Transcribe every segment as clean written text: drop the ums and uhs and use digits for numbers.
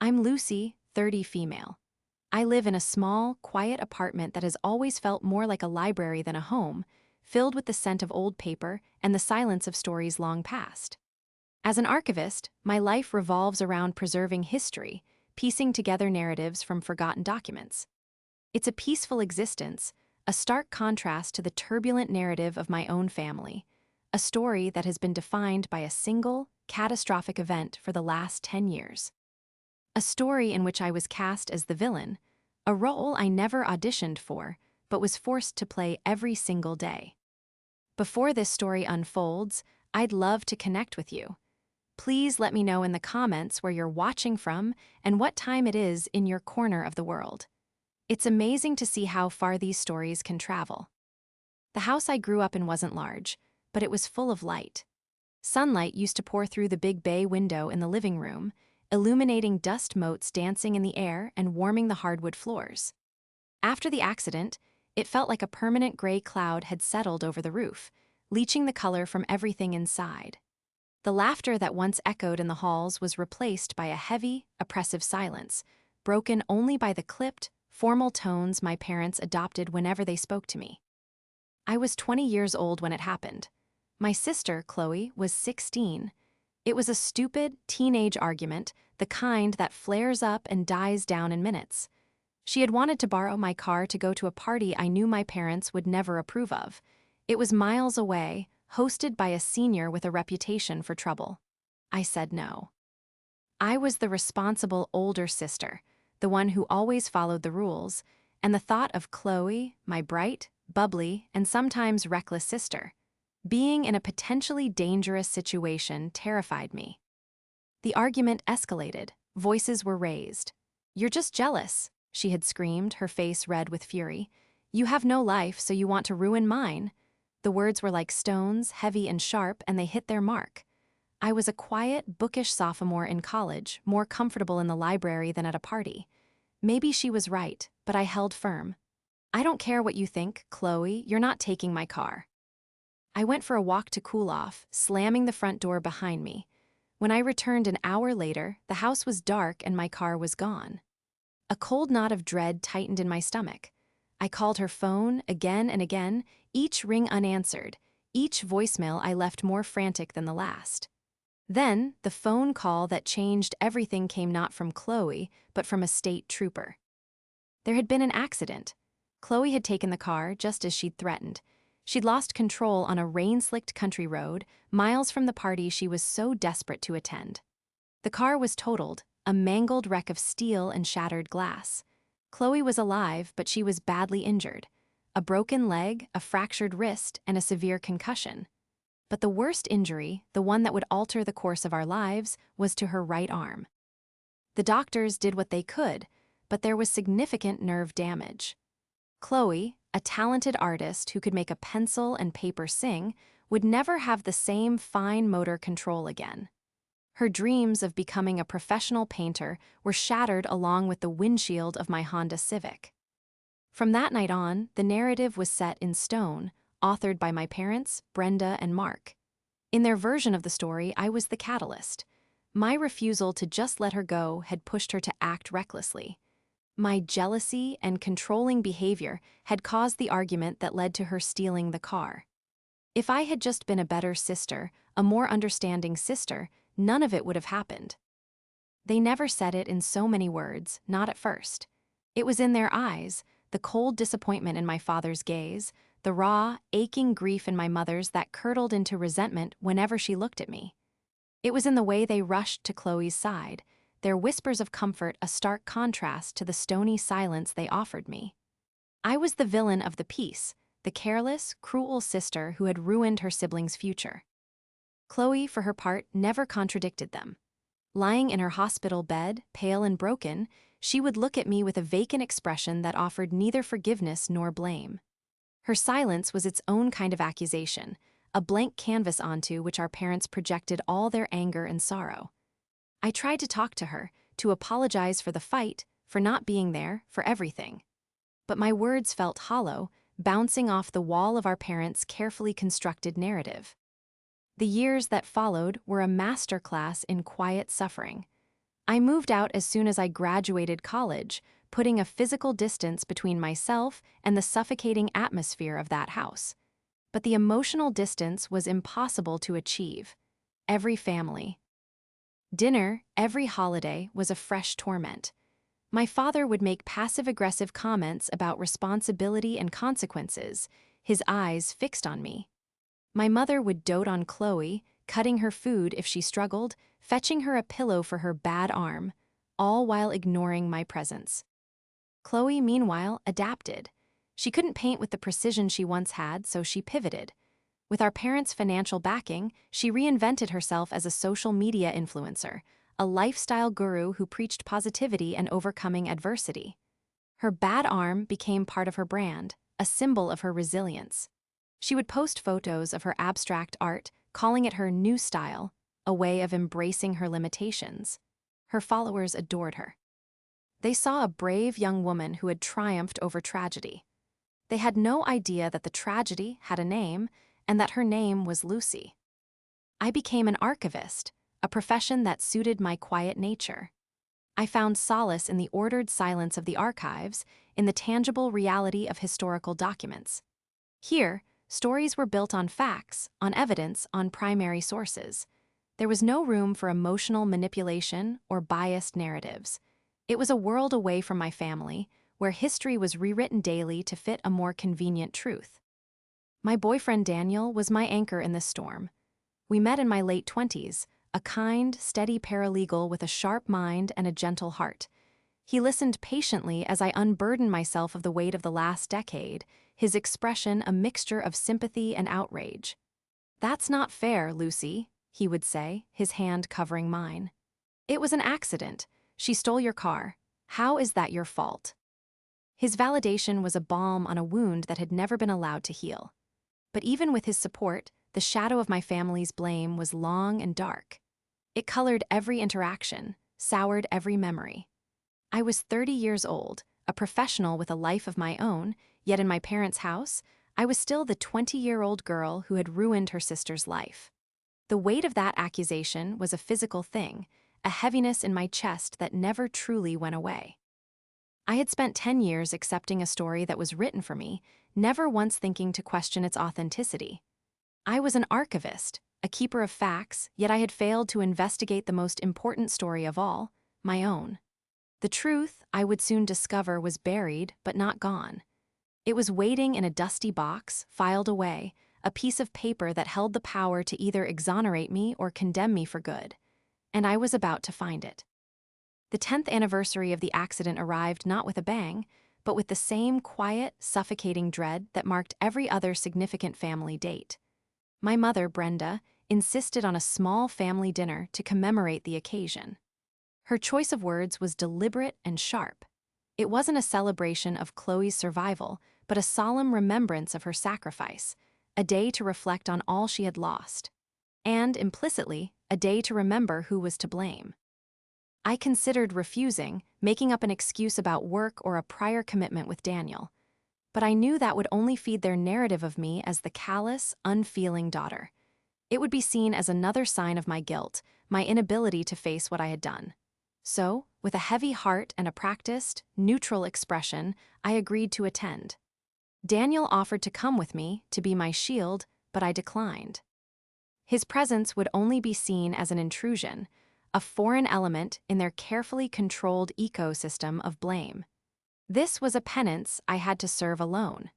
I'm Lucy, 30 female. I live in a small, quiet apartment that has always felt more like a library than a home, filled with the scent of old paper and the silence of stories long past. As an archivist, my life revolves around preserving history, piecing together narratives from forgotten documents. It's a peaceful existence, a stark contrast to the turbulent narrative of my own family, a story that has been defined by a single, catastrophic event for the last 10 years. A story in which I was cast as the villain, a role I never auditioned for, but was forced to play every single day. Before this story unfolds, I'd love to connect with you. Please let me know in the comments where you're watching from and what time it is in your corner of the world. It's amazing to see how far these stories can travel. The house I grew up in wasn't large, but it was full of light. Sunlight used to pour through the big bay window in the living room, illuminating dust motes dancing in the air and warming the hardwood floors. After the accident, it felt like a permanent gray cloud had settled over the roof, leaching the color from everything inside. The laughter that once echoed in the halls was replaced by a heavy, oppressive silence, broken only by the clipped, formal tones my parents adopted whenever they spoke to me. I was 20 years old when it happened. My sister, Chloe, was 16. It was a stupid, teenage argument, the kind that flares up and dies down in minutes. She had wanted to borrow my car to go to a party I knew my parents would never approve of. It was miles away, hosted by a senior with a reputation for trouble. I said no. I was the responsible older sister, the one who always followed the rules, and the thought of Chloe, my bright, bubbly, and sometimes reckless sister, being in a potentially dangerous situation terrified me. The argument escalated, voices were raised. "You're just jealous," she had screamed, her face red with fury. "You have no life, so you want to ruin mine." The words were like stones, heavy and sharp, and they hit their mark. I was a quiet, bookish sophomore in college, more comfortable in the library than at a party. Maybe she was right, but I held firm. "I don't care what you think, Chloe, you're not taking my car." I went for a walk to cool off, slamming the front door behind me. When I returned an hour later, the house was dark and my car was gone. A cold knot of dread tightened in my stomach. I called her phone again and again, each ring unanswered, each voicemail I left more frantic than the last. Then, the phone call that changed everything came not from Chloe, but from a state trooper. There had been an accident. Chloe had taken the car just as she'd threatened. She'd lost control on a rain-slicked country road, miles from the party she was so desperate to attend. The car was totaled, a mangled wreck of steel and shattered glass. Chloe was alive, but she was badly injured. A broken leg, a fractured wrist, and a severe concussion. But the worst injury, the one that would alter the course of our lives, was to her right arm. The doctors did what they could, but there was significant nerve damage. Chloe, a talented artist who could make a pencil and paper sing, would never have the same fine motor control again. Her dreams of becoming a professional painter were shattered along with the windshield of my Honda Civic. From that night on, the narrative was set in stone, authored by my parents, Brenda and Mark. In their version of the story, I was the catalyst. My refusal to just let her go had pushed her to act recklessly. My jealousy and controlling behavior had caused the argument that led to her stealing the car. If I had just been a better sister, a more understanding sister, none of it would have happened. They never said it in so many words, not at first. It was in their eyes, the cold disappointment in my father's gaze, the raw, aching grief in my mother's that curdled into resentment whenever she looked at me. It was in the way they rushed to Chloe's side, their whispers of comfort a stark contrast to the stony silence they offered me. I was the villain of the piece, the careless, cruel sister who had ruined her sibling's future. Chloe, for her part, never contradicted them. Lying in her hospital bed, pale and broken, she would look at me with a vacant expression that offered neither forgiveness nor blame. Her silence was its own kind of accusation, a blank canvas onto which our parents projected all their anger and sorrow. I tried to talk to her, to apologize for the fight, for not being there, for everything. But my words felt hollow, bouncing off the wall of our parents' carefully constructed narrative. The years that followed were a masterclass in quiet suffering. I moved out as soon as I graduated college, putting a physical distance between myself and the suffocating atmosphere of that house. But the emotional distance was impossible to achieve. Every family, dinner, every holiday was a fresh torment. My father would make passive-aggressive comments about responsibility and consequences, his eyes fixed on me. My mother would dote on Chloe, cutting her food if she struggled, fetching her a pillow for her bad arm, all while ignoring my presence. Chloe, meanwhile, adapted. She couldn't paint with the precision she once had, so she pivoted. With our parents' financial backing, she reinvented herself as a social media influencer, a lifestyle guru who preached positivity and overcoming adversity. Her bad arm became part of her brand, a symbol of her resilience. She would post photos of her abstract art, calling it her new style, a way of embracing her limitations. Her followers adored her. They saw a brave young woman who had triumphed over tragedy. They had no idea that the tragedy had a name and that her name was Lucy. I became an archivist, a profession that suited my quiet nature. I found solace in the ordered silence of the archives, in the tangible reality of historical documents. Here, stories were built on facts, on evidence, on primary sources. There was no room for emotional manipulation or biased narratives. It was a world away from my family, where history was rewritten daily to fit a more convenient truth. My boyfriend Daniel was my anchor in this storm. We met in my late 20s, a kind, steady paralegal with a sharp mind and a gentle heart. He listened patiently as I unburdened myself of the weight of the last decade, his expression a mixture of sympathy and outrage. "That's not fair, Lucy," he would say, his hand covering mine. "It was an accident. She stole your car. How is that your fault?" His validation was a balm on a wound that had never been allowed to heal. But even with his support, the shadow of my family's blame was long and dark. It colored every interaction, soured every memory. I was 30 years old, a professional with a life of my own, yet in my parents' house, I was still the 20-year-old girl who had ruined her sister's life. The weight of that accusation was a physical thing, a heaviness in my chest that never truly went away. I had spent 10 years accepting a story that was written for me, never once thinking to question its authenticity. I was an archivist, a keeper of facts, yet I had failed to investigate the most important story of all, my own. The truth, I would soon discover, was buried but not gone. It was waiting in a dusty box, filed away, a piece of paper that held the power to either exonerate me or condemn me for good. And I was about to find it. The 10th anniversary of the accident arrived not with a bang, but with the same quiet, suffocating dread that marked every other significant family date. My mother, Brenda, insisted on a small family dinner to commemorate the occasion. Her choice of words was deliberate and sharp. It wasn't a celebration of Chloe's survival, but a solemn remembrance of her sacrifice, a day to reflect on all she had lost, and, implicitly, a day to remember who was to blame. I considered refusing, making up an excuse about work or a prior commitment with Daniel. But I knew that would only feed their narrative of me as the callous, unfeeling daughter. It would be seen as another sign of my guilt, my inability to face what I had done. So, with a heavy heart and a practiced, neutral expression, I agreed to attend. Daniel offered to come with me, to be my shield, but I declined. His presence would only be seen as an intrusion, a foreign element in their carefully controlled ecosystem of blame. This was a penance I had to serve alone.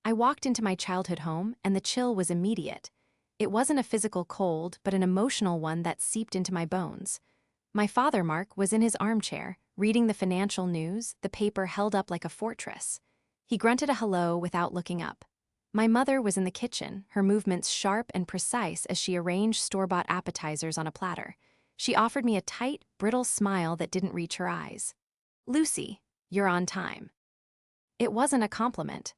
I walked into my childhood home, and the chill was immediate. It wasn't a physical cold, but an emotional one that seeped into my bones. My father, Mark, was in his armchair, reading the financial news, the paper held up like a fortress. He grunted a hello without looking up. My mother was in the kitchen, her movements sharp and precise as she arranged store-bought appetizers on a platter. She offered me a tight, brittle smile that didn't reach her eyes. "Lucy, you're on time." It wasn't a compliment.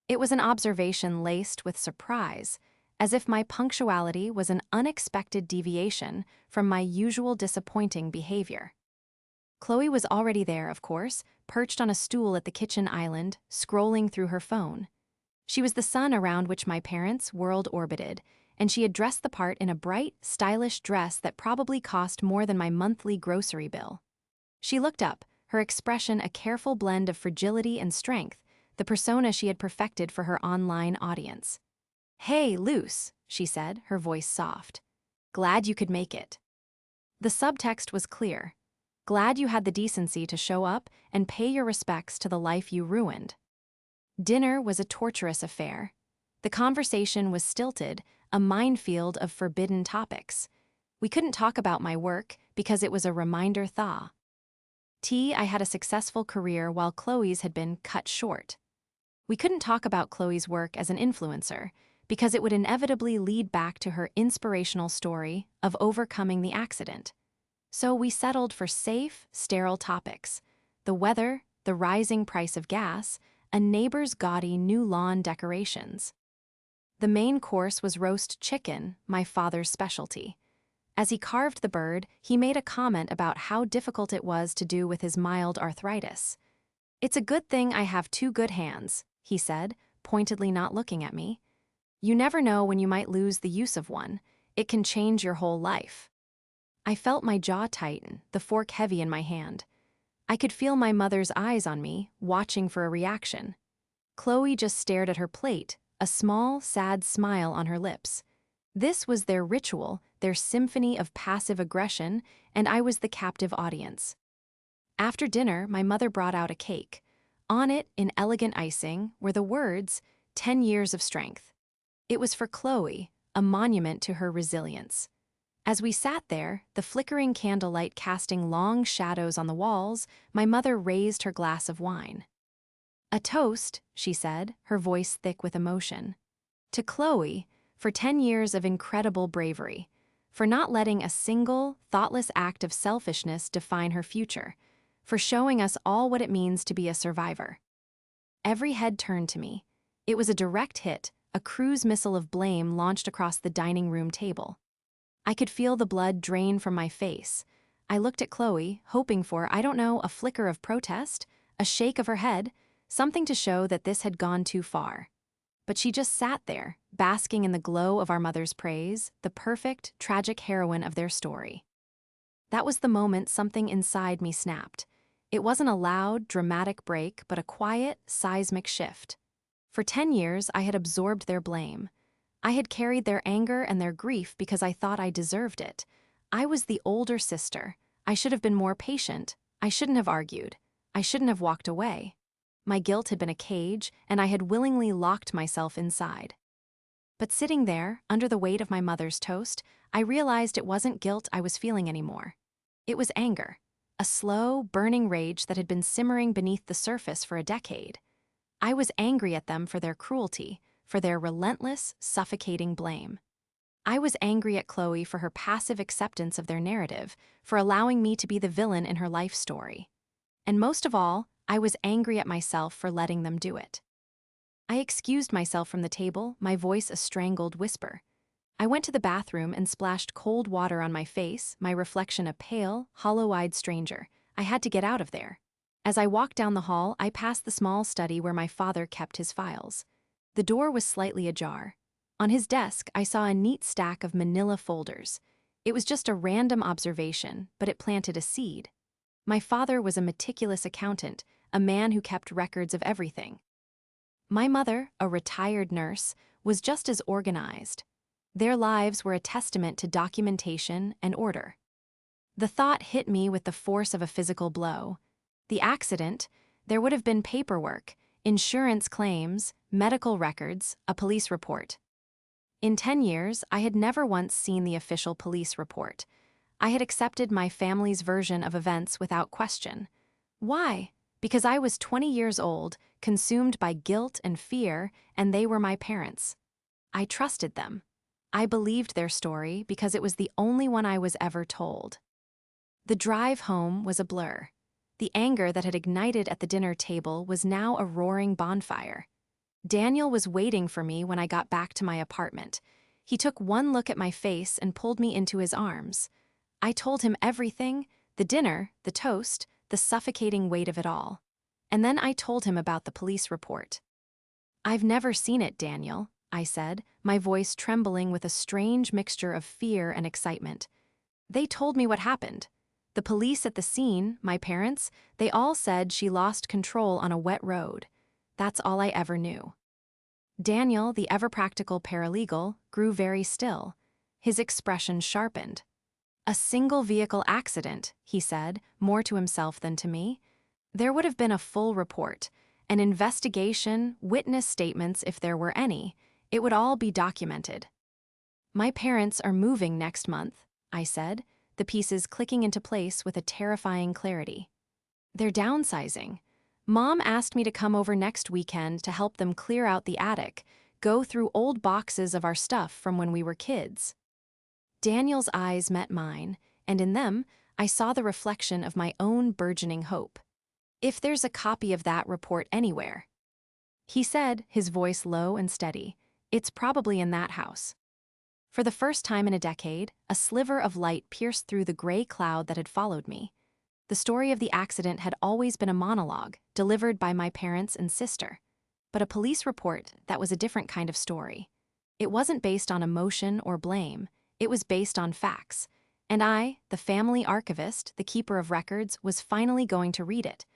It was an observation laced with surprise, as if my punctuality was an unexpected deviation from my usual disappointing behavior. Chloe was already there, of course, perched on a stool at the kitchen island, scrolling through her phone. She was the sun around which my parents' world orbited, and she had dressed the part in a bright, stylish dress that probably cost more than my monthly grocery bill. She looked up, her expression a careful blend of fragility and strength, the persona she had perfected for her online audience. "Hey, Luce," she said, her voice soft. "Glad you could make it." The subtext was clear. Glad you had the decency to show up and pay your respects to the life you ruined. Dinner was a torturous affair. The conversation was stilted, a minefield of forbidden topics. We couldn't talk about my work because it was a reminder thaw. I had a successful career while Chloe's had been cut short. We couldn't talk about Chloe's work as an influencer because it would inevitably lead back to her inspirational story of overcoming the accident. So we settled for safe, sterile topics: the weather, the rising price of gas, a neighbor's gaudy new lawn decorations. The main course was roast chicken, my father's specialty. As he carved the bird, he made a comment about how difficult it was to do with his mild arthritis. "It's a good thing I have two good hands," he said, pointedly not looking at me. "You never know when you might lose the use of one. It can change your whole life." I felt my jaw tighten, the fork heavy in my hand. I could feel my mother's eyes on me, watching for a reaction. Chloe just stared at her plate, a small, sad smile on her lips. This was their ritual, their symphony of passive aggression, and I was the captive audience. After dinner, my mother brought out a cake. On it, in elegant icing, were the words, "10 years of strength." It was for Chloe, a monument to her resilience. As we sat there, the flickering candlelight casting long shadows on the walls, my mother raised her glass of wine. "A toast," she said, her voice thick with emotion. "To Chloe, for 10 years of incredible bravery, for not letting a single, thoughtless act of selfishness define her future, for showing us all what it means to be a survivor." Every head turned to me. It was a direct hit, a cruise missile of blame launched across the dining room table. I could feel the blood drain from my face. I looked at Chloe, hoping for, I don't know, a flicker of protest, a shake of her head, something to show that this had gone too far. But she just sat there, basking in the glow of our mother's praise, the perfect, tragic heroine of their story. That was the moment something inside me snapped. It wasn't a loud, dramatic break, but a quiet, seismic shift. For 10 years, I had absorbed their blame. I had carried their anger and their grief because I thought I deserved it. I was the older sister. I should have been more patient. I shouldn't have argued. I shouldn't have walked away. My guilt had been a cage, and I had willingly locked myself inside. But sitting there, under the weight of my mother's toast, I realized it wasn't guilt I was feeling anymore. It was anger, a slow, burning rage that had been simmering beneath the surface for a decade. I was angry at them for their cruelty, for their relentless, suffocating blame. I was angry at Chloe for her passive acceptance of their narrative, for allowing me to be the villain in her life story. And most of all, I was angry at myself for letting them do it. I excused myself from the table, my voice a strangled whisper. I went to the bathroom and splashed cold water on my face, my reflection a pale, hollow-eyed stranger. I had to get out of there. As I walked down the hall, I passed the small study where my father kept his files. The door was slightly ajar. On his desk, I saw a neat stack of manila folders. It was just a random observation, but it planted a seed. My father was a meticulous accountant, a man who kept records of everything. My mother, a retired nurse, was just as organized. Their lives were a testament to documentation and order. The thought hit me with the force of a physical blow. The accident, there would have been paperwork, insurance claims, medical records, a police report. In 10 years, I had never once seen the official police report. I had accepted my family's version of events without question. Why? Because I was 20 years old, consumed by guilt and fear, and they were my parents. I trusted them. I believed their story because it was the only one I was ever told. The drive home was a blur. The anger that had ignited at the dinner table was now a roaring bonfire. Daniel was waiting for me when I got back to my apartment. He took one look at my face and pulled me into his arms. I told him everything, the dinner, the toast, the suffocating weight of it all. And then I told him about the police report. "I've never seen it, Daniel," I said, my voice trembling with a strange mixture of fear and excitement. They told me what happened. The police at the scene, my parents, they all said she lost control on a wet road. That's all I ever knew. Daniel, the ever-practical paralegal, grew very still. His expression sharpened. A single vehicle accident, he said, more to himself than to me. There would have been a full report, an investigation, witness statements if there were any. It would all be documented. My parents are moving next month, I said, the pieces clicking into place with a terrifying clarity. They're downsizing. Mom asked me to come over next weekend to help them clear out the attic, go through old boxes of our stuff from when we were kids. Daniel's eyes met mine, and in them, I saw the reflection of my own burgeoning hope. If there's a copy of that report anywhere, he said, his voice low and steady, it's probably in that house. For the first time in a decade, a sliver of light pierced through the gray cloud that had followed me. The story of the accident had always been a monologue, delivered by my parents and sister. But a police report, that was a different kind of story. It wasn't based on emotion or blame. It was based on facts. And I, the family archivist, the keeper of records, was finally going to read it.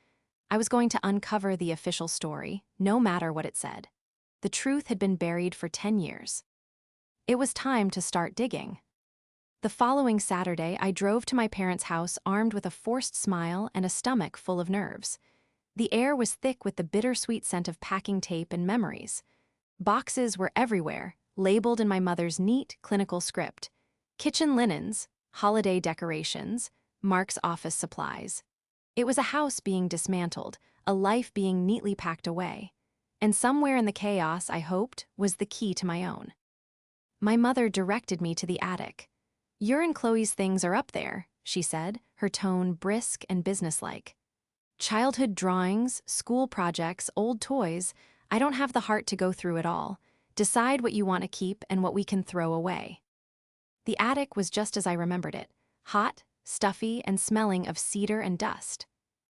I was going to uncover the official story, no matter what it said. The truth had been buried for 10 years. It was time to start digging. The following Saturday, I drove to my parents' house armed with a forced smile and a stomach full of nerves. The air was thick with the bittersweet scent of packing tape and memories. Boxes were everywhere, labeled in my mother's neat, clinical script. Kitchen linens, holiday decorations, Mark's office supplies. It was a house being dismantled, a life being neatly packed away. And somewhere in the chaos, I hoped, was the key to my own. My mother directed me to the attic. "Your and Chloe's things are up there," she said, her tone brisk and businesslike. "Childhood drawings, school projects, old toys. I don't have the heart to go through it all. Decide what you want to keep and what we can throw away." The attic was just as I remembered it, hot, stuffy, and smelling of cedar and dust.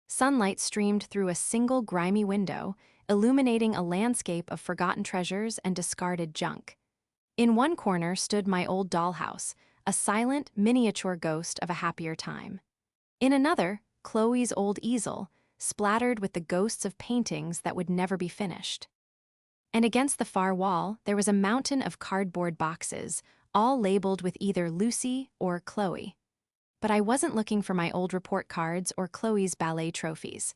Sunlight streamed through a single grimy window, illuminating a landscape of forgotten treasures and discarded junk. In one corner stood my old dollhouse, a silent, miniature ghost of a happier time. In another, Chloe's old easel, splattered with the ghosts of paintings that would never be finished. And against the far wall, there was a mountain of cardboard boxes, all labeled with either Lucy or Chloe. But I wasn't looking for my old report cards or Chloe's ballet trophies.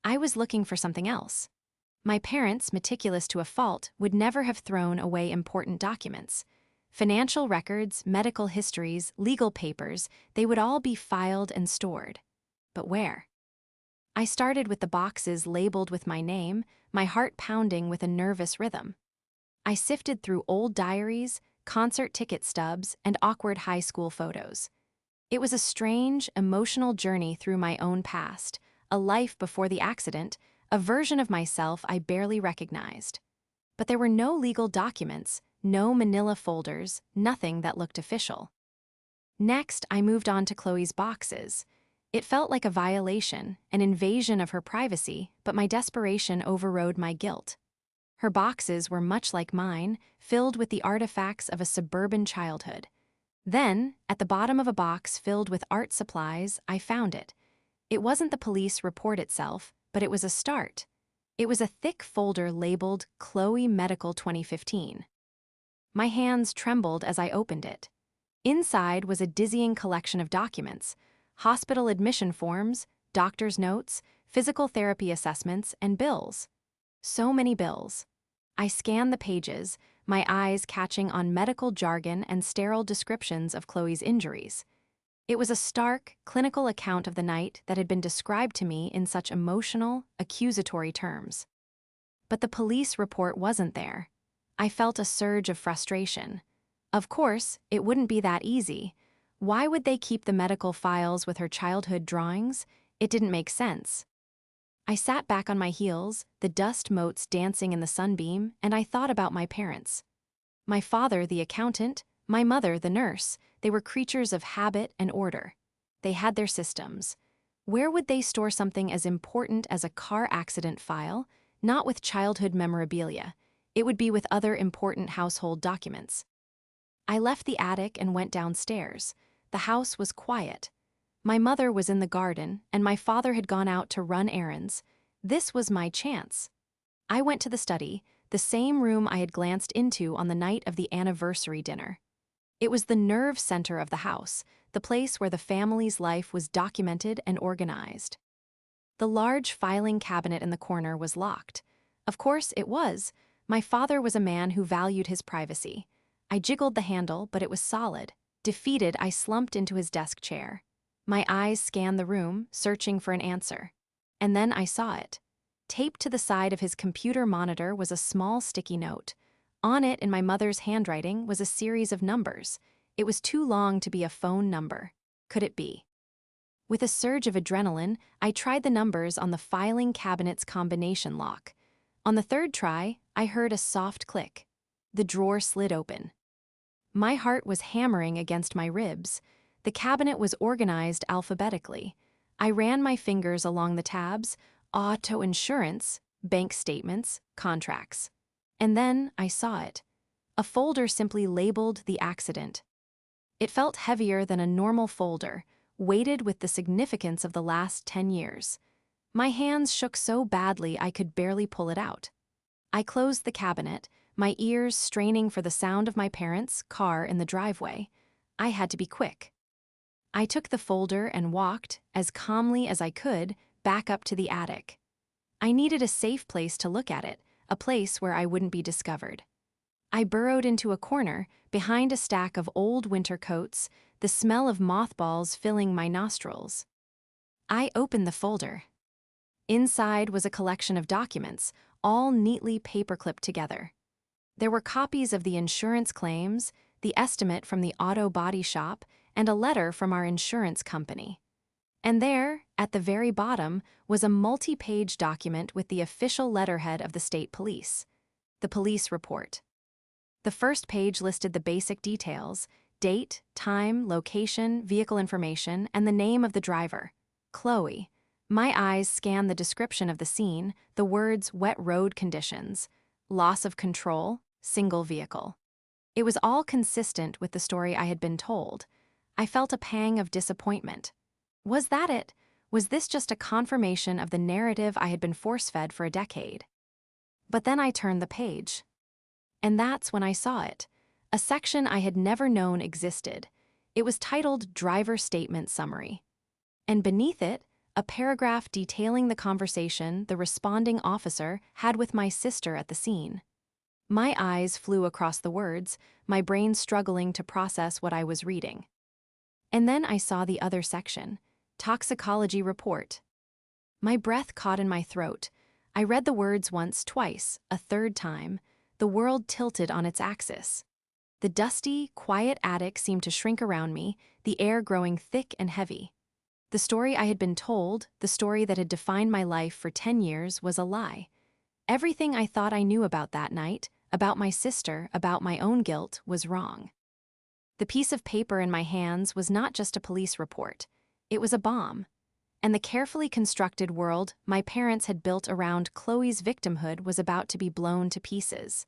I was looking for something else. My parents, meticulous to a fault, would never have thrown away important documents. Financial records, medical histories, legal papers, they would all be filed and stored. But where? I started with the boxes labeled with my name, my heart pounding with a nervous rhythm. I sifted through old diaries, concert ticket stubs, and awkward high school photos. It was a strange, emotional journey through my own past, a life before the accident, a version of myself I barely recognized. But there were no legal documents, no manila folders, nothing that looked official. Next, I moved on to Chloe's boxes. It felt like a violation, an invasion of her privacy, but my desperation overrode my guilt. Her boxes were much like mine, filled with the artifacts of a suburban childhood. Then, at the bottom of a box filled with art supplies, I found it. It wasn't the police report itself, but it was a start. It was a thick folder labeled Chloe Medical 2015. My hands trembled as I opened it. Inside was a dizzying collection of documents: hospital admission forms, doctor's notes, physical therapy assessments, and bills. So many bills. I scanned the pages, my eyes catching on medical jargon and sterile descriptions of Chloe's injuries. It was a stark, clinical account of the night that had been described to me in such emotional, accusatory terms. But the police report wasn't there. I felt a surge of frustration. Of course, it wouldn't be that easy. Why would they keep the medical files with her childhood drawings? It didn't make sense. I sat back on my heels, the dust motes dancing in the sunbeam, and I thought about my parents. My father, the accountant, my mother, the nurse, they were creatures of habit and order. They had their systems. Where would they store something as important as a car accident file? Not with childhood memorabilia. It would be with other important household documents. I left the attic and went downstairs. The house was quiet. My mother was in the garden, and my father had gone out to run errands. This was my chance. I went to the study, the same room I had glanced into on the night of the anniversary dinner. It was the nerve center of the house, the place where the family's life was documented and organized. The large filing cabinet in the corner was locked. Of course, it was. My father was a man who valued his privacy. I jiggled the handle, but it was solid. Defeated, I slumped into his desk chair. My eyes scanned the room, searching for an answer. And then I saw it. Taped to the side of his computer monitor was a small sticky note. On it, in my mother's handwriting, was a series of numbers. It was too long to be a phone number. Could it be? With a surge of adrenaline, I tried the numbers on the filing cabinet's combination lock. On the third try, I heard a soft click. The drawer slid open. My heart was hammering against my ribs. The cabinet was organized alphabetically. I ran my fingers along the tabs: auto insurance, bank statements, contracts. And then I saw it. A folder simply labeled the accident. It felt heavier than a normal folder, weighted with the significance of the last 10 years. My hands shook so badly I could barely pull it out. I closed the cabinet, my ears straining for the sound of my parents' car in the driveway. I had to be quick. I took the folder and walked, as calmly as I could, back up to the attic. I needed a safe place to look at it, a place where I wouldn't be discovered. I burrowed into a corner, behind a stack of old winter coats, the smell of mothballs filling my nostrils. I opened the folder. Inside was a collection of documents, all neatly paperclipped together. There were copies of the insurance claims, the estimate from the auto body shop, and a letter from our insurance company. And there, at the very bottom, was a multi-page document with the official letterhead of the state police. The police report. The first page listed the basic details: date, time, location, vehicle information, and the name of the driver, Chloe. My eyes scanned the description of the scene, the words wet road conditions, loss of control, single vehicle. It was all consistent with the story I had been told. I felt a pang of disappointment. Was that it? Was this just a confirmation of the narrative I had been force-fed for a decade? But then I turned the page. And that's when I saw it. A section I had never known existed. It was titled Driver Statement Summary. And beneath it, a paragraph detailing the conversation the responding officer had with my sister at the scene. My eyes flew across the words, my brain struggling to process what I was reading. And then I saw the other section, Toxicology Report. My breath caught in my throat. I read the words once, twice, a third time. The world tilted on its axis. The dusty, quiet attic seemed to shrink around me, the air growing thick and heavy. The story I had been told, the story that had defined my life for 10 years, was a lie. Everything I thought I knew about that night, about my sister, about my own guilt, was wrong. The piece of paper in my hands was not just a police report. It was a bomb. And the carefully constructed world my parents had built around Chloe's victimhood was about to be blown to pieces.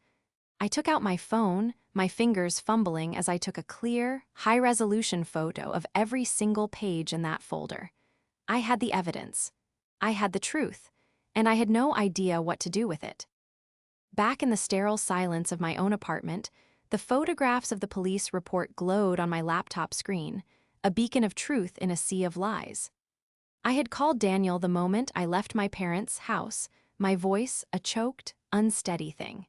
I took out my phone, my fingers fumbling as I took a clear, high-resolution photo of every single page in that folder. I had the evidence. I had the truth, and I had no idea what to do with it. Back in the sterile silence of my own apartment, the photographs of the police report glowed on my laptop screen, a beacon of truth in a sea of lies. I had called Daniel the moment I left my parents' house, my voice a choked, unsteady thing.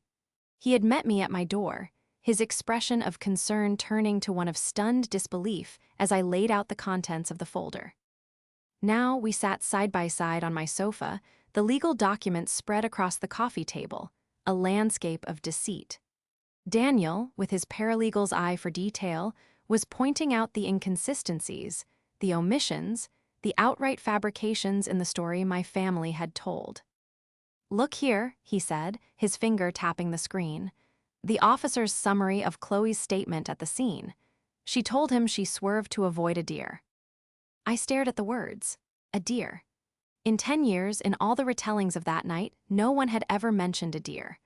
He had met me at my door, his expression of concern turning to one of stunned disbelief as I laid out the contents of the folder. Now we sat side by side on my sofa, the legal documents spread across the coffee table, a landscape of deceit. Daniel, with his paralegal's eye for detail, was pointing out the inconsistencies, the omissions, the outright fabrications in the story my family had told. "Look here," he said, his finger tapping the screen. The officer's summary of Chloe's statement at the scene. She told him she swerved to avoid a deer. I stared at the words. A deer. In 10 years, in all the retellings of that night, no one had ever mentioned a deer.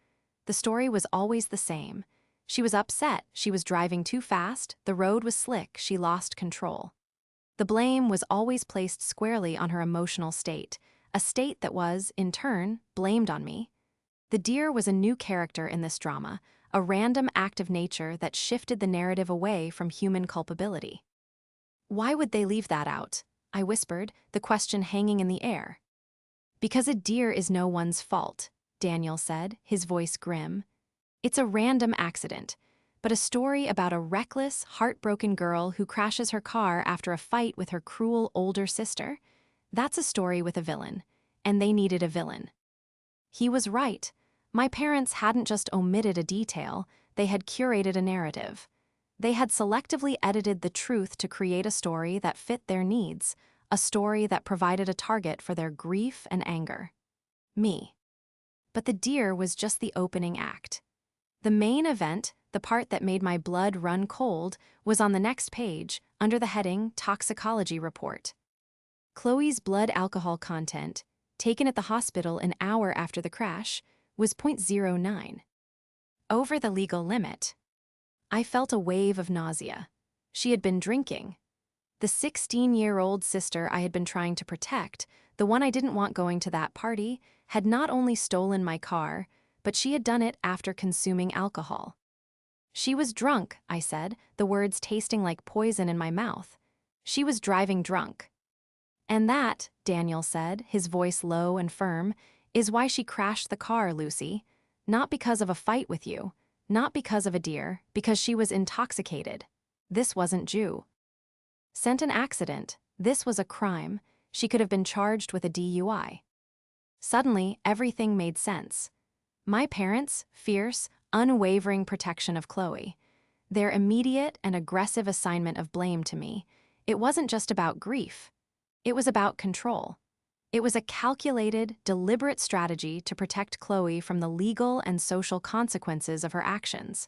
The story was always the same. She was upset, she was driving too fast, the road was slick, she lost control. The blame was always placed squarely on her emotional state, a state that was, in turn, blamed on me. The deer was a new character in this drama, a random act of nature that shifted the narrative away from human culpability. Why would they leave that out? I whispered, the question hanging in the air. Because a deer is no one's fault, Daniel said, his voice grim. It's a random accident, but a story about a reckless, heartbroken girl who crashes her car after a fight with her cruel older sister. That's a story with a villain, and they needed a villain. He was right. My parents hadn't just omitted a detail, they had curated a narrative. They had selectively edited the truth to create a story that fit their needs, a story that provided a target for their grief and anger. Me. But the deer was just the opening act. The main event, the part that made my blood run cold, was on the next page, under the heading Toxicology Report. Chloe's blood alcohol content, taken at the hospital an hour after the crash, was 0.09. Over the legal limit. I felt a wave of nausea. She had been drinking. The 16-year-old sister I had been trying to protect, the one I didn't want going to that party, had not only stolen my car, but she had done it after consuming alcohol. She was drunk, I said, the words tasting like poison in my mouth. She was driving drunk. And that, Daniel said, his voice low and firm, is why she crashed the car, Lucy. Not because of a fight with you, not because of a deer, because she was intoxicated. This wasn't Jew. Sent an accident. This was a crime. She could have been charged with a DUI. Suddenly, everything made sense. My parents' fierce, unwavering protection of Chloe. Their immediate and aggressive assignment of blame to me. It wasn't just about grief. It was about control. It was a calculated, deliberate strategy to protect Chloe from the legal and social consequences of her actions.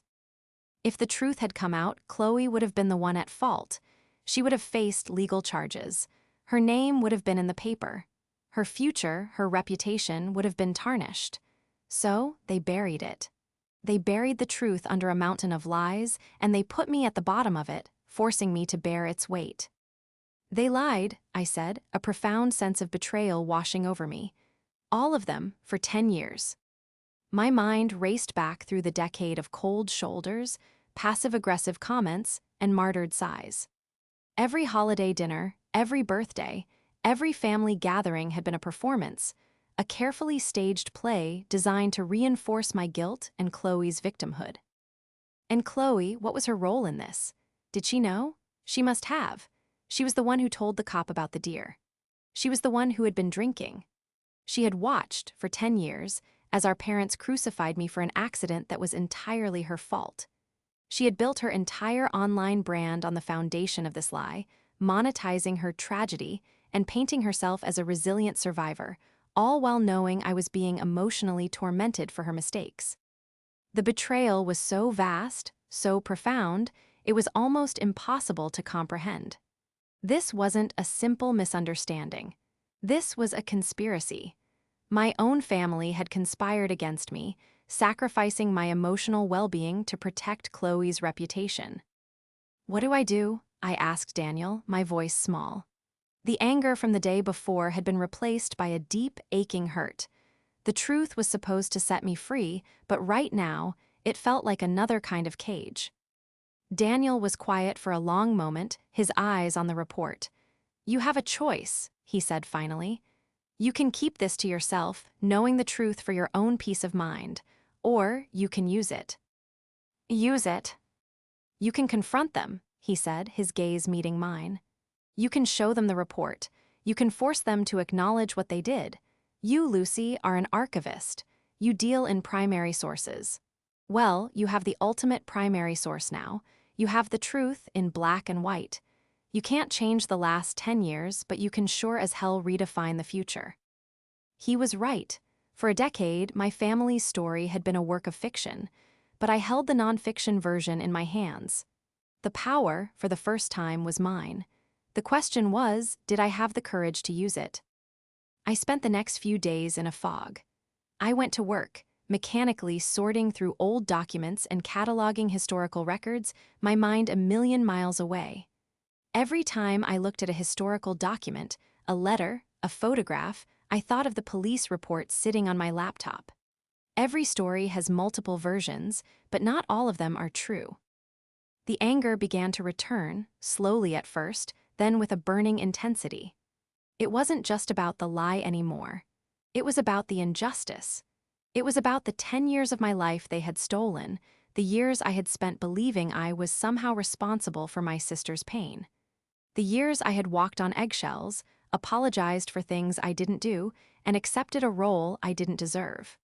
If the truth had come out, Chloe would have been the one at fault. She would have faced legal charges. Her name would have been in the paper. Her future, her reputation, would have been tarnished. So, they buried it. They buried the truth under a mountain of lies, and they put me at the bottom of it, forcing me to bear its weight. They lied, I said, a profound sense of betrayal washing over me. All of them, for 10 years. My mind raced back through the decade of cold shoulders, passive-aggressive comments, and martyred sighs. Every holiday dinner, every birthday, every family gathering had been a performance, a carefully staged play designed to reinforce my guilt and Chloe's victimhood. And Chloe, what was her role in this? Did she know? She must have. She was the one who told the cop about the deer. She was the one who had been drinking. She had watched, for 10 years, as our parents crucified me for an accident that was entirely her fault. She had built her entire online brand on the foundation of this lie, monetizing her tragedy and painting herself as a resilient survivor, all while knowing I was being emotionally tormented for her mistakes. The betrayal was so vast, so profound, it was almost impossible to comprehend. This wasn't a simple misunderstanding. This was a conspiracy. My own family had conspired against me, sacrificing my emotional well-being to protect Chloe's reputation. What do I do? I asked Daniel, my voice small. The anger from the day before had been replaced by a deep, aching hurt. The truth was supposed to set me free, but right now, it felt like another kind of cage. Daniel was quiet for a long moment, his eyes on the report. "You have a choice," he said finally. "You can keep this to yourself, knowing the truth for your own peace of mind, or you can use it." "Use it?" "You can confront them," he said, his gaze meeting mine. "You can show them the report. You can force them to acknowledge what they did. You, Lucy, are an archivist. You deal in primary sources. Well, you have the ultimate primary source now. You have the truth in black and white. You can't change the last 10 years, but you can sure as hell redefine the future." He was right. For a decade, my family's story had been a work of fiction, but I held the nonfiction version in my hands. The power, for the first time, was mine. The question was, did I have the courage to use it? I spent the next few days in a fog. I went to work, mechanically sorting through old documents and cataloging historical records, my mind a million miles away. Every time I looked at a historical document, a letter, a photograph, I thought of the police report sitting on my laptop. Every story has multiple versions, but not all of them are true. The anger began to return, slowly at first, then with a burning intensity. It wasn't just about the lie anymore. It was about the injustice. It was about the 10 years of my life they had stolen, the years I had spent believing I was somehow responsible for my sister's pain. The years I had walked on eggshells, apologized for things I didn't do, and accepted a role I didn't deserve.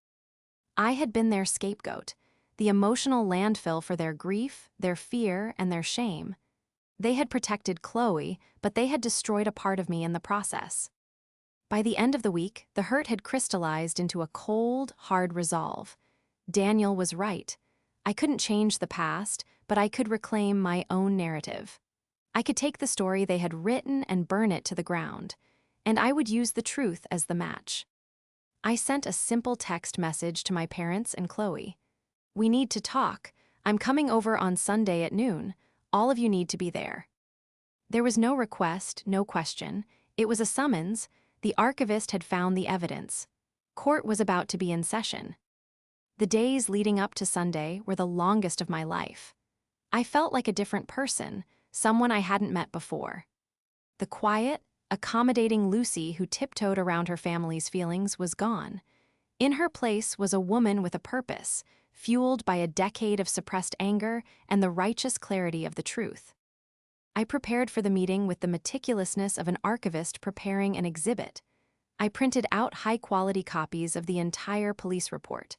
I had been their scapegoat, the emotional landfill for their grief, their fear, and their shame. They had protected Chloe, but they had destroyed a part of me in the process. By the end of the week, the hurt had crystallized into a cold, hard resolve. Daniel was right. I couldn't change the past, but I could reclaim my own narrative. I could take the story they had written and burn it to the ground, and I would use the truth as the match. I sent a simple text message to my parents and Chloe. "We need to talk. I'm coming over on Sunday at noon. All of you need to be there." There was no request, no question. It was a summons. The archivist had found the evidence. Court was about to be in session. The days leading up to Sunday were the longest of my life. I felt like a different person, someone I hadn't met before. The quiet, accommodating Lucy who tiptoed around her family's feelings was gone. In her place was a woman with a purpose, fueled by a decade of suppressed anger and the righteous clarity of the truth. I prepared for the meeting with the meticulousness of an archivist preparing an exhibit. I printed out high-quality copies of the entire police report.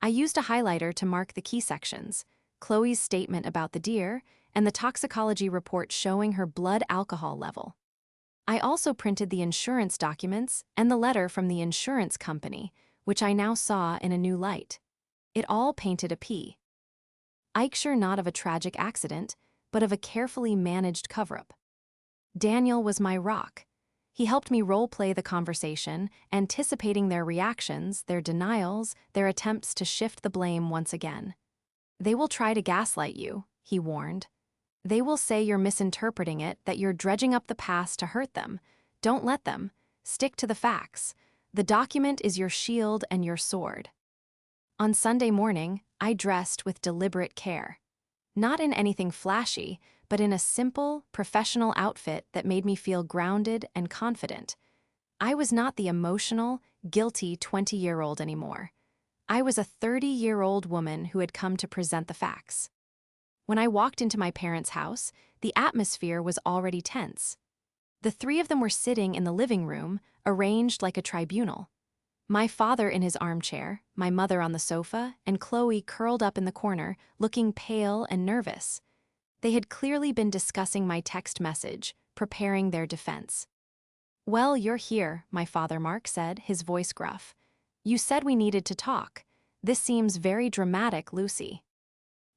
I used a highlighter to mark the key sections, Chloe's statement about the deer, and the toxicology report showing her blood alcohol level. I also printed the insurance documents and the letter from the insurance company, which I now saw in a new light. It all painted a picture not of a tragic accident, but of a carefully managed cover-up. Daniel was my rock. He helped me role-play the conversation, anticipating their reactions, their denials, their attempts to shift the blame once again. "They will try to gaslight you," he warned. "They will say you're misinterpreting it, that you're dredging up the past to hurt them. Don't let them. Stick to the facts. The document is your shield and your sword." On Sunday morning, I dressed with deliberate care. Not in anything flashy, but in a simple, professional outfit that made me feel grounded and confident. I was not the emotional, guilty 20-year-old anymore. I was a 30-year-old woman who had come to present the facts. When I walked into my parents' house, the atmosphere was already tense. The three of them were sitting in the living room, arranged like a tribunal. My father in his armchair, my mother on the sofa, and Chloe curled up in the corner, looking pale and nervous. They had clearly been discussing my text message, preparing their defense. "Well, you're here," my father Mark said, his voice gruff. "You said we needed to talk. This seems very dramatic, Lucy."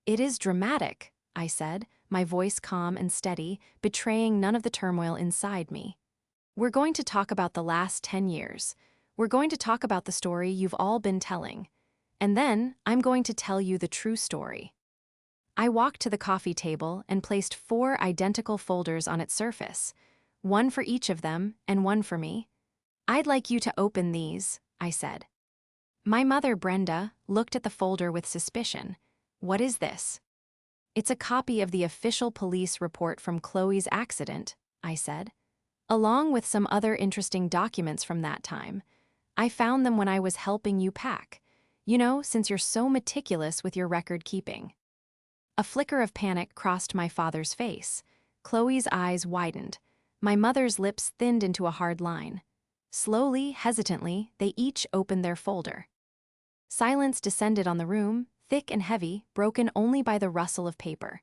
"It is dramatic," I said, my voice calm and steady, betraying none of the turmoil inside me. "We're going to talk about the last 10 years. We're going to talk about the story you've all been telling. And then I'm going to tell you the true story." I walked to the coffee table and placed 4 identical folders on its surface, one for each of them and one for me. "I'd like you to open these," I said. My mother, Brenda, looked at the folder with suspicion. "What is this?" "It's a copy of the official police report from Chloe's accident," I said, "along with some other interesting documents from that time. I found them when I was helping you pack. You know, since you're so meticulous with your record keeping." A flicker of panic crossed my father's face. Chloe's eyes widened. My mother's lips thinned into a hard line. Slowly, hesitantly, they each opened their folder. Silence descended on the room, thick and heavy, broken only by the rustle of paper.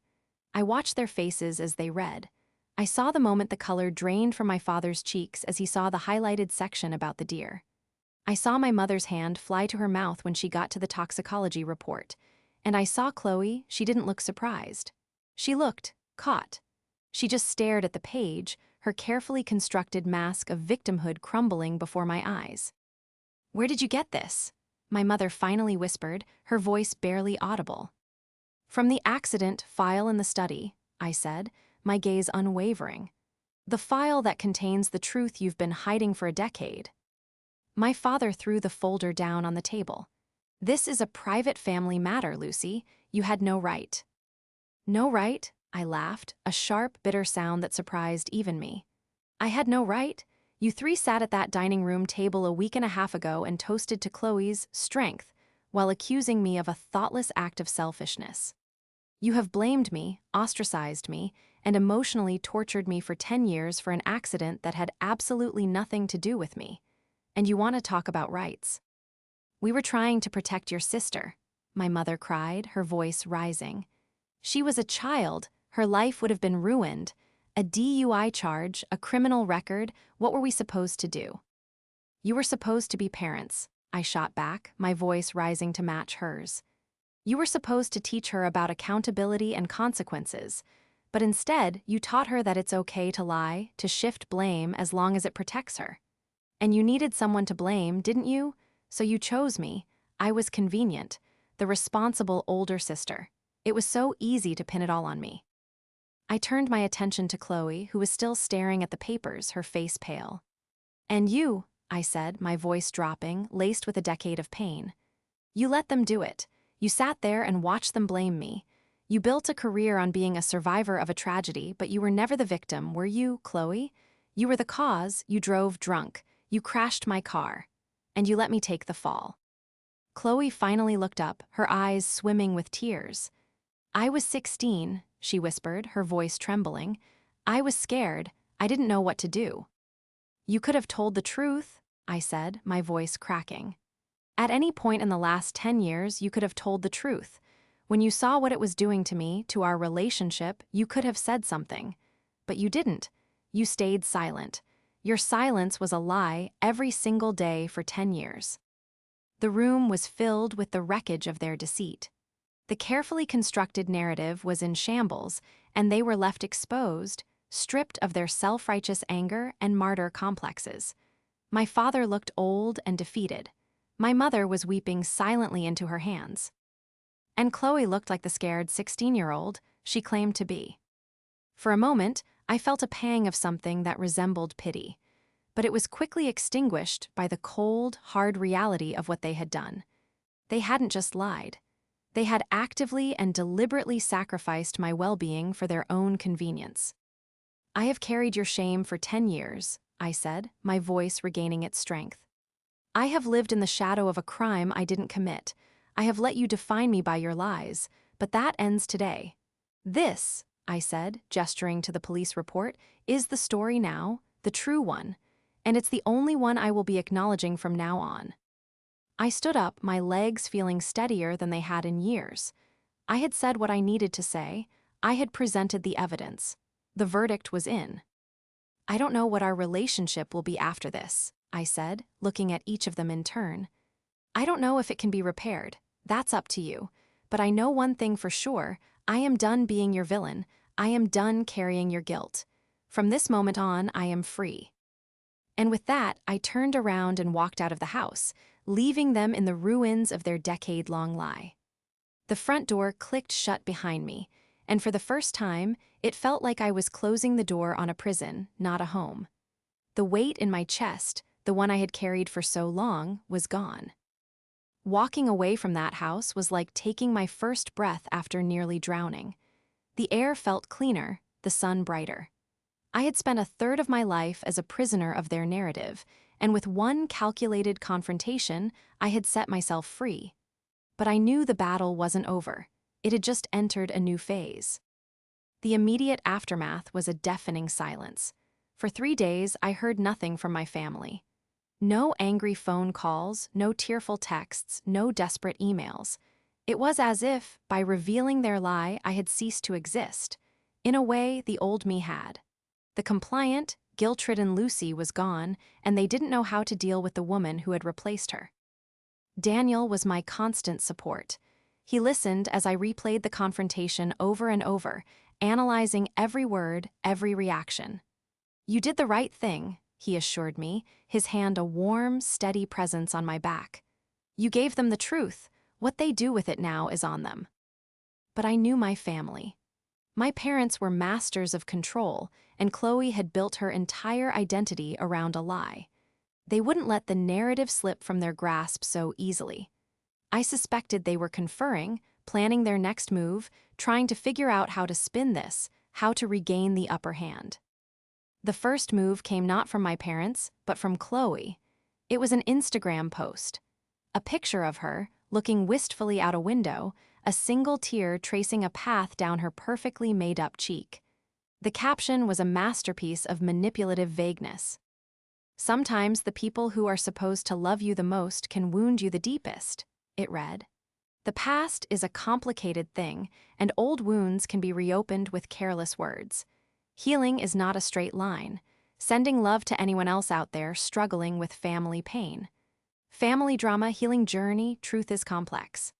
I watched their faces as they read. I saw the moment the color drained from my father's cheeks as he saw the highlighted section about the deer. I saw my mother's hand fly to her mouth when she got to the toxicology report. And I saw Chloe, she didn't look surprised. She looked caught. She just stared at the page, her carefully constructed mask of victimhood crumbling before my eyes. "Where did you get this?" my mother finally whispered, her voice barely audible. From the accident file in the study, I said, my gaze unwavering. The file that contains the truth you've been hiding for a decade. My father threw the folder down on the table. This is a private family matter, Lucy. You had no right. No right? I laughed, a sharp, bitter sound that surprised even me. I had no right? You three sat at that dining room table a week and a half ago and toasted to Chloe's strength while accusing me of a thoughtless act of selfishness. You have blamed me, ostracized me, and emotionally tortured me for 10 years for an accident that had absolutely nothing to do with me. And you want to talk about rights. We were trying to protect your sister, my mother cried, her voice rising. She was a child, her life would have been ruined. A DUI charge, a criminal record, what were we supposed to do? You were supposed to be parents, I shot back, my voice rising to match hers. You were supposed to teach her about accountability and consequences, but instead you taught her that it's okay to lie, to shift blame as long as it protects her. And you needed someone to blame, didn't you? So you chose me. I was convenient, the responsible older sister. It was so easy to pin it all on me. I turned my attention to Chloe, who was still staring at the papers, her face pale. And you, I said, my voice dropping, laced with a decade of pain. You let them do it. You sat there and watched them blame me. You built a career on being a survivor of a tragedy, but you were never the victim, were you, Chloe? You were the cause, you drove drunk, you crashed my car, and you let me take the fall. Chloe finally looked up, her eyes swimming with tears. I was 16, she whispered, her voice trembling. I was scared. I didn't know what to do. You could have told the truth, I said, my voice cracking. At any point in the last 10 years, you could have told the truth. When you saw what it was doing to me, to our relationship, you could have said something. But you didn't. You stayed silent. Your silence was a lie every single day for 10 years. The room was filled with the wreckage of their deceit. The carefully constructed narrative was in shambles, and they were left exposed, stripped of their self-righteous anger and martyr complexes. My father looked old and defeated. My mother was weeping silently into her hands. And Chloe looked like the scared 16-year-old she claimed to be. For a moment, I felt a pang of something that resembled pity, but it was quickly extinguished by the cold, hard reality of what they had done. They hadn't just lied. They had actively and deliberately sacrificed my well-being for their own convenience. I have carried your shame for 10 years, I said, my voice regaining its strength. I have lived in the shadow of a crime I didn't commit. I have let you define me by your lies, but that ends today. This, I said, gesturing to the police report, is the story now, the true one, and it's the only one I will be acknowledging from now on. I stood up, my legs feeling steadier than they had in years. I had said what I needed to say. I had presented the evidence. The verdict was in. I don't know what our relationship will be after this, I said, looking at each of them in turn. I don't know if it can be repaired. That's up to you. But I know one thing for sure. I am done being your villain. I am done carrying your guilt. From this moment on, I am free. And with that, I turned around and walked out of the house, leaving them in the ruins of their decade-long lie. The front door clicked shut behind me, and for the first time, it felt like I was closing the door on a prison, not a home. The weight in my chest, the one I had carried for so long, was gone. Walking away from that house was like taking my first breath after nearly drowning. The air felt cleaner, the sun brighter. I had spent a third of my life as a prisoner of their narrative, and with one calculated confrontation, I had set myself free. But I knew the battle wasn't over. It had just entered a new phase. The immediate aftermath was a deafening silence. For 3 days, I heard nothing from my family. No angry phone calls, no tearful texts, no desperate emails. It was as if, by revealing their lie, I had ceased to exist. In a way, the old me had. The compliant, guilt-ridden Lucy was gone, and they didn't know how to deal with the woman who had replaced her. Daniel was my constant support. He listened as I replayed the confrontation over and over, analyzing every word, every reaction. You did the right thing, he assured me, his hand a warm, steady presence on my back. You gave them the truth. What they do with it now is on them. But I knew my family. My parents were masters of control, and Chloe had built her entire identity around a lie. They wouldn't let the narrative slip from their grasp so easily. I suspected they were conferring, planning their next move, trying to figure out how to spin this, how to regain the upper hand. The first move came not from my parents, but from Chloe. It was an Instagram post. A picture of her, looking wistfully out a window, a single tear tracing a path down her perfectly made-up cheek. The caption was a masterpiece of manipulative vagueness. Sometimes the people who are supposed to love you the most can wound you the deepest, it read. The past is a complicated thing, and old wounds can be reopened with careless words. Healing is not a straight line, sending love to anyone else out there struggling with family pain. Family drama healing journey, truth is complex.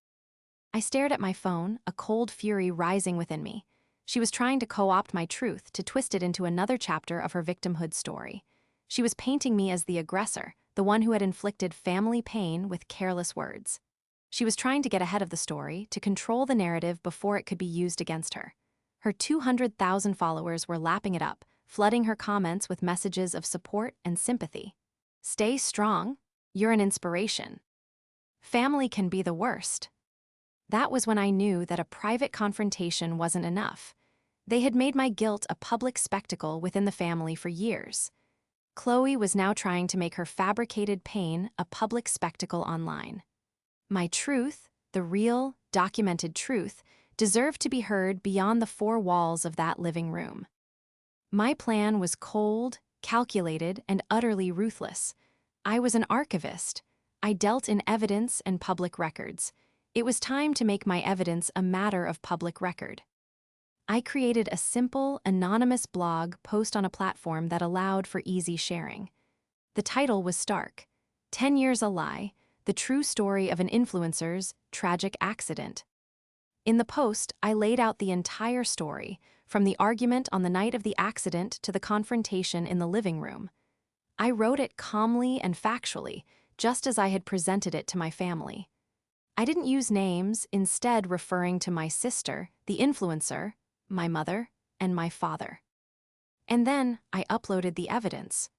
I stared at my phone, a cold fury rising within me. She was trying to co-opt my truth, to twist it into another chapter of her victimhood story. She was painting me as the aggressor, the one who had inflicted family pain with careless words. She was trying to get ahead of the story, to control the narrative before it could be used against her. Her 200,000 followers were lapping it up, flooding her comments with messages of support and sympathy. Stay strong. You're an inspiration. Family can be the worst. That was when I knew that a private confrontation wasn't enough. They had made my guilt a public spectacle within the family for years. Chloe was now trying to make her fabricated pain a public spectacle online. My truth, the real, documented truth, deserved to be heard beyond the four walls of that living room. My plan was cold, calculated, and utterly ruthless. I was an archivist. I dealt in evidence and public records. It was time to make my evidence a matter of public record. I created a simple, anonymous blog post on a platform that allowed for easy sharing. The title was stark: 10 Years a Lie, the true story of an influencer's tragic accident. In the post, I laid out the entire story, from the argument on the night of the accident to the confrontation in the living room. I wrote it calmly and factually, just as I had presented it to my family. I didn't use names, instead referring to my sister, the influencer, my mother, and my father. And then I uploaded the evidence.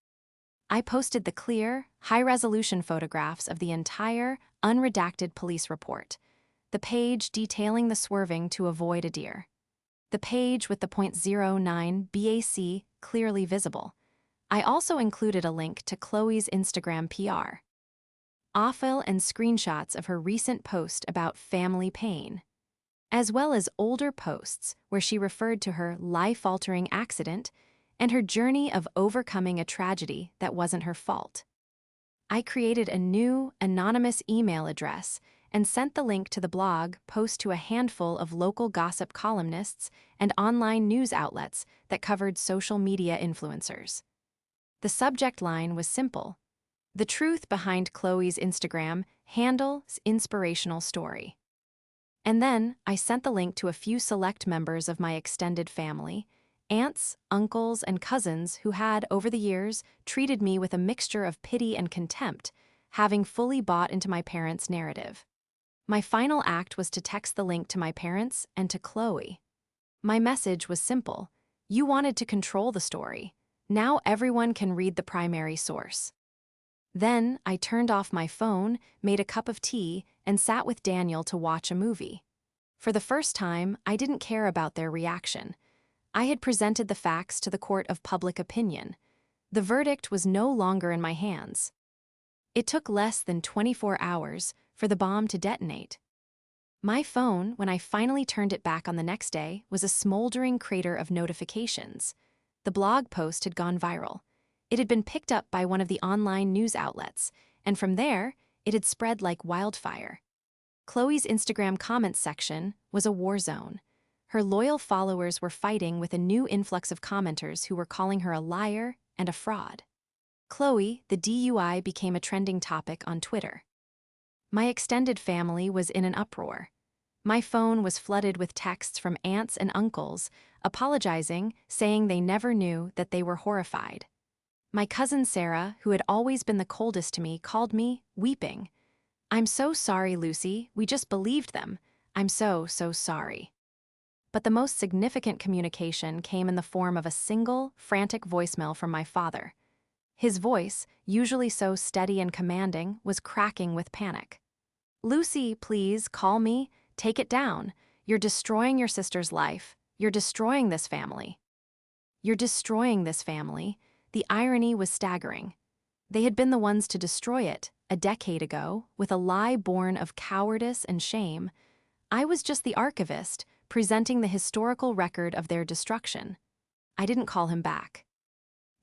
I posted the clear, high-resolution photographs of the entire, unredacted police report, the page detailing the swerving to avoid a deer, the page with the .09 BAC clearly visible. I also included a link to Chloe's Instagram PR, AFL and screenshots of her recent post about family pain, as well as older posts where she referred to her life-altering accident and her journey of overcoming a tragedy that wasn't her fault. I created a new, anonymous email address and sent the link to the blog post to a handful of local gossip columnists and online news outlets that covered social media influencers. The subject line was simple: the truth behind Chloe's Instagram handle's inspirational story. And then I sent the link to a few select members of my extended family, aunts, uncles, and cousins who had, over the years, treated me with a mixture of pity and contempt, having fully bought into my parents' narrative. My final act was to text the link to my parents and to Chloe. My message was simple: you wanted to control the story. Now everyone can read the primary source. Then I turned off my phone, made a cup of tea, and sat with Daniel to watch a movie. For the first time, I didn't care about their reaction. I had presented the facts to the court of public opinion. The verdict was no longer in my hands. It took less than 24 hours for the bomb to detonate. My phone, when I finally turned it back on the next day, was a smoldering crater of notifications. The blog post had gone viral. It had been picked up by one of the online news outlets, and from there, it had spread like wildfire. Chloe's Instagram comments section was a war zone. Her loyal followers were fighting with a new influx of commenters who were calling her a liar and a fraud. Chloe, the DUI, became a trending topic on Twitter. My extended family was in an uproar. My phone was flooded with texts from aunts and uncles, apologizing, saying they never knew, that they were horrified. My cousin Sarah, who had always been the coldest to me, called me, weeping. "I'm so sorry, Lucy. We just believed them. I'm so sorry." But the most significant communication came in the form of a single, frantic voicemail from my father. His voice, usually so steady and commanding, was cracking with panic. "Lucy, please, call me. Take it down. You're destroying your sister's life. You're destroying this family. You're destroying this family." The irony was staggering. They had been the ones to destroy it, a decade ago, with a lie born of cowardice and shame. I was just the archivist, presenting the historical record of their destruction. I didn't call him back.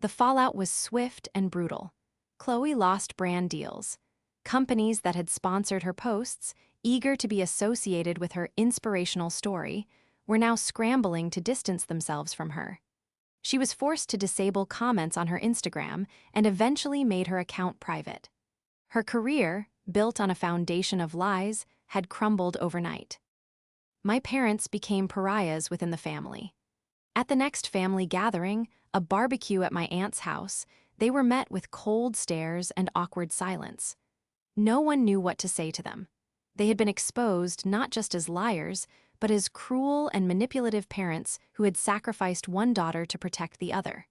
The fallout was swift and brutal. Chloe lost brand deals. Companies that had sponsored her posts, eager to be associated with her inspirational story, were now scrambling to distance themselves from her. She was forced to disable comments on her Instagram and eventually made her account private. Her career, built on a foundation of lies, had crumbled overnight. My parents became pariahs within the family. At the next family gathering, a barbecue at my aunt's house, they were met with cold stares and awkward silence. No one knew what to say to them. They had been exposed not just as liars, but as cruel and manipulative parents who had sacrificed one daughter to protect the other.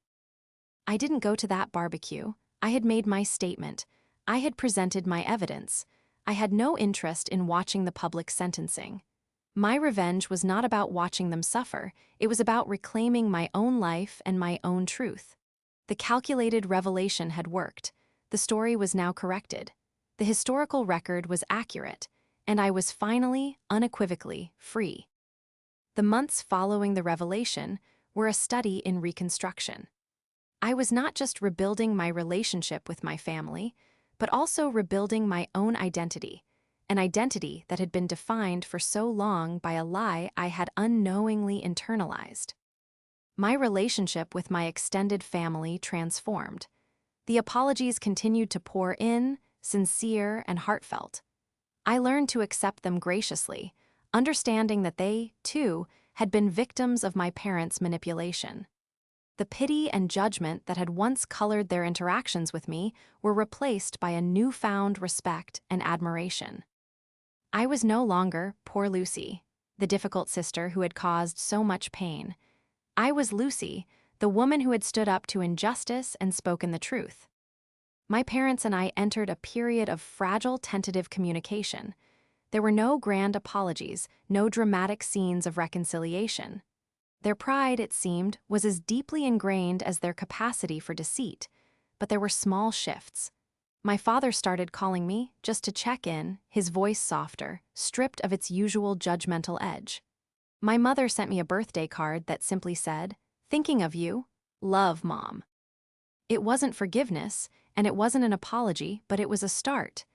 I didn't go to that barbecue. I had made my statement. I had presented my evidence. I had no interest in watching the public sentencing. My revenge was not about watching them suffer, it was about reclaiming my own life and my own truth. The calculated revelation had worked. The story was now corrected. The historical record was accurate, and I was finally, unequivocally, free. The months following the revelation were a study in reconstruction. I was not just rebuilding my relationship with my family, but also rebuilding my own identity, an identity that had been defined for so long by a lie I had unknowingly internalized. My relationship with my extended family transformed. The apologies continued to pour in, sincere and heartfelt. I learned to accept them graciously, understanding that they, too, had been victims of my parents' manipulation. The pity and judgment that had once colored their interactions with me were replaced by a newfound respect and admiration. I was no longer poor Lucy, the difficult sister who had caused so much pain. I was Lucy, the woman who had stood up to injustice and spoken the truth. My parents and I entered a period of fragile, tentative communication. There were no grand apologies, no dramatic scenes of reconciliation. Their pride, it seemed, was as deeply ingrained as their capacity for deceit, but there were small shifts. My father started calling me, just to check in, his voice softer, stripped of its usual judgmental edge. My mother sent me a birthday card that simply said, "Thinking of you. Love, Mom." It wasn't forgiveness, and it wasn't an apology, but it was a start.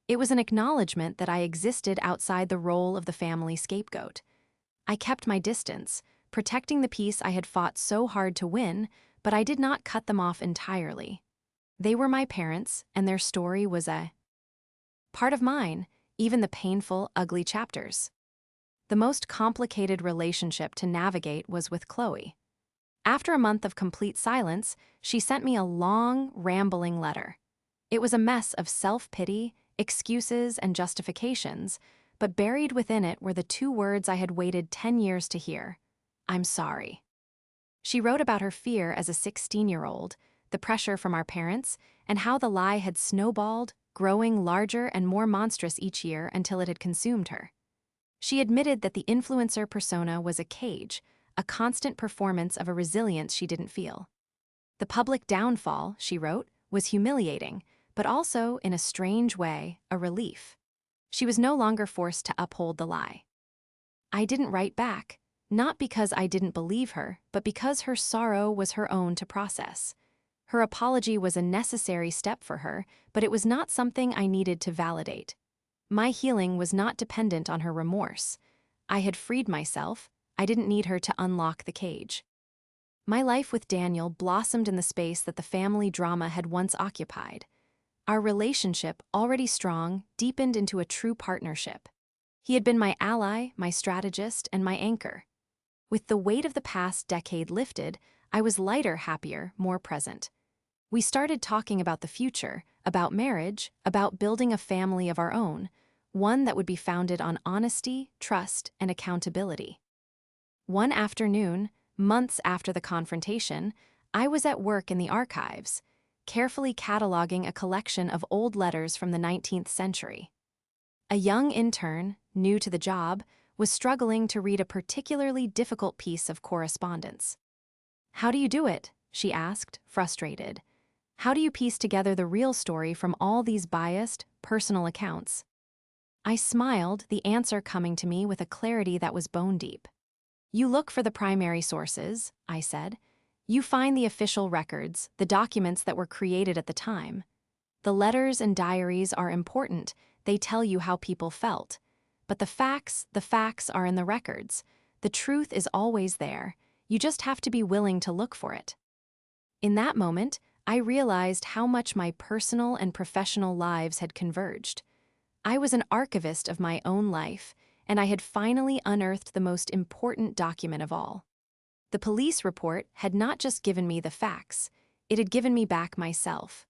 It was an acknowledgement that I existed outside the role of the family scapegoat. I kept my distance, protecting the peace I had fought so hard to win, but I did not cut them off entirely. They were my parents, and their story was a part of mine, even the painful, ugly chapters. The most complicated relationship to navigate was with Chloe. After a month of complete silence, she sent me a long, rambling letter. It was a mess of self-pity, excuses, and justifications, but buried within it were the two words I had waited 10 years to hear: "I'm sorry." She wrote about her fear as a 16-year-old, the pressure from our parents, and how the lie had snowballed, growing larger and more monstrous each year until it had consumed her. She admitted that the influencer persona was a cage, a constant performance of a resilience she didn't feel. The public downfall, she wrote, was humiliating, but also, in a strange way, a relief. She was no longer forced to uphold the lie. I didn't write back, not because I didn't believe her, but because her sorrow was her own to process. Her apology was a necessary step for her, but it was not something I needed to validate. My healing was not dependent on her remorse. I had freed myself. I didn't need her to unlock the cage. My life with Daniel blossomed in the space that the family drama had once occupied. Our relationship, already strong, deepened into a true partnership. He had been my ally, my strategist, and my anchor. With the weight of the past decade lifted, I was lighter, happier, more present. We started talking about the future, about marriage, about building a family of our own, one that would be founded on honesty, trust, and accountability. One afternoon, months after the confrontation, I was at work in the archives, carefully cataloging a collection of old letters from the 19th century. A young intern, new to the job, was struggling to read a particularly difficult piece of correspondence. "How do you do it?" she asked, frustrated. "How do you piece together the real story from all these biased, personal accounts?" I smiled, the answer coming to me with a clarity that was bone deep. "You look for the primary sources," I said. "You find the official records, the documents that were created at the time. The letters and diaries are important, they tell you how people felt. But the facts are in the records. The truth is always there. You just have to be willing to look for it." In that moment, I realized how much my personal and professional lives had converged. I was an archivist of my own life, and I had finally unearthed the most important document of all. The police report had not just given me the facts, it had given me back myself.